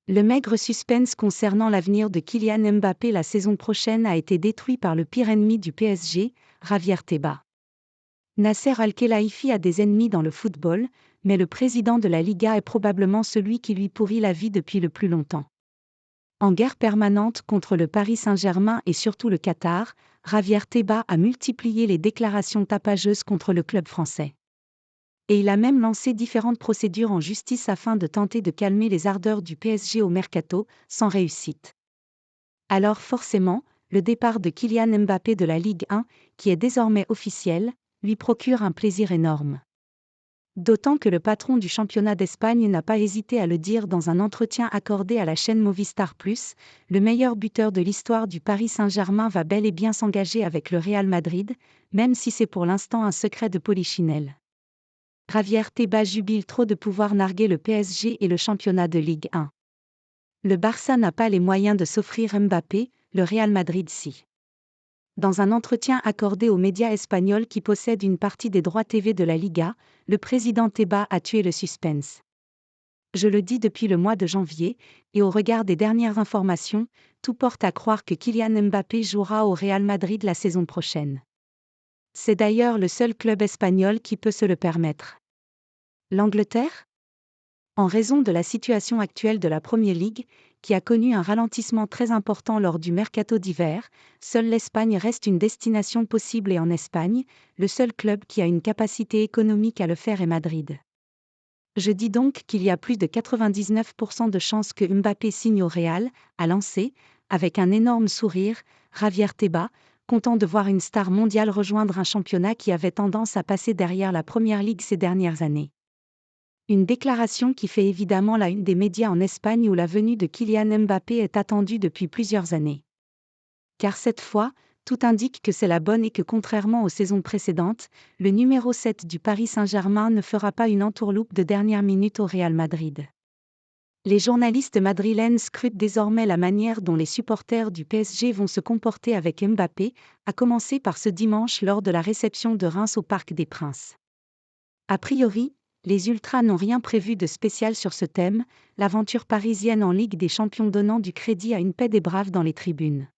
Le maigre suspense concernant l'avenir de Kylian Mbappé la saison prochaine a été détruit par le pire ennemi du PSG, Javier Tebas. Nasser Al-Khelaifi a des ennemis dans le football, mais le président de la Liga est probablement celui qui lui pourrit la vie depuis le plus longtemps. En guerre permanente contre le Paris Saint-Germain et surtout le Qatar, Javier Tebas a multiplié les déclarations tapageuses contre le club français. Et il a même lancé différentes procédures en justice afin de tenter de calmer les ardeurs du PSG au mercato, sans réussite. Alors forcément, le départ de Kylian Mbappé de la Ligue 1, qui est désormais officiel, lui procure un plaisir énorme. D'autant que le patron du championnat d'Espagne n'a pas hésité à le dire dans un entretien accordé à la chaîne Movistar Plus, le meilleur buteur de l'histoire du Paris Saint-Germain va bel et bien s'engager avec le Real Madrid, même si c'est pour l'instant un secret de polichinelle. Javier Tebas jubile trop de pouvoir narguer le PSG et le championnat de Ligue 1. Le Barça n'a pas les moyens de s'offrir Mbappé, le Real Madrid si. Dans un entretien accordé aux médias espagnols qui possèdent une partie des droits TV de la Liga, le président Tebas a tué le suspense. Je le dis depuis le mois de janvier, et au regard des dernières informations, tout porte à croire que Kylian Mbappé jouera au Real Madrid la saison prochaine. C'est d'ailleurs le seul club espagnol qui peut se le permettre. L'Angleterre ? En raison de la situation actuelle de la Premier League, qui a connu un ralentissement très important lors du mercato d'hiver, seule l'Espagne reste une destination possible et en Espagne, le seul club qui a une capacité économique à le faire est Madrid. Je dis donc qu'il y a plus de 99% de chances que Mbappé signe au Real, a lancé, avec un énorme sourire, Javier Tebas, content de voir une star mondiale rejoindre un championnat qui avait tendance à passer derrière la Première Ligue ces dernières années. Une déclaration qui fait évidemment la une des médias en Espagne où la venue de Kylian Mbappé est attendue depuis plusieurs années. Car cette fois, tout indique que c'est la bonne et que contrairement aux saisons précédentes, le numéro 7 du Paris Saint-Germain ne fera pas une entourloupe de dernière minute au Real Madrid. Les journalistes madrilènes scrutent désormais la manière dont les supporters du PSG vont se comporter avec Mbappé, à commencer par ce dimanche lors de la réception de Reims au Parc des Princes. A priori, les Ultras n'ont rien prévu de spécial sur ce thème, l'aventure parisienne en Ligue des Champions donnant du crédit à une paix des braves dans les tribunes.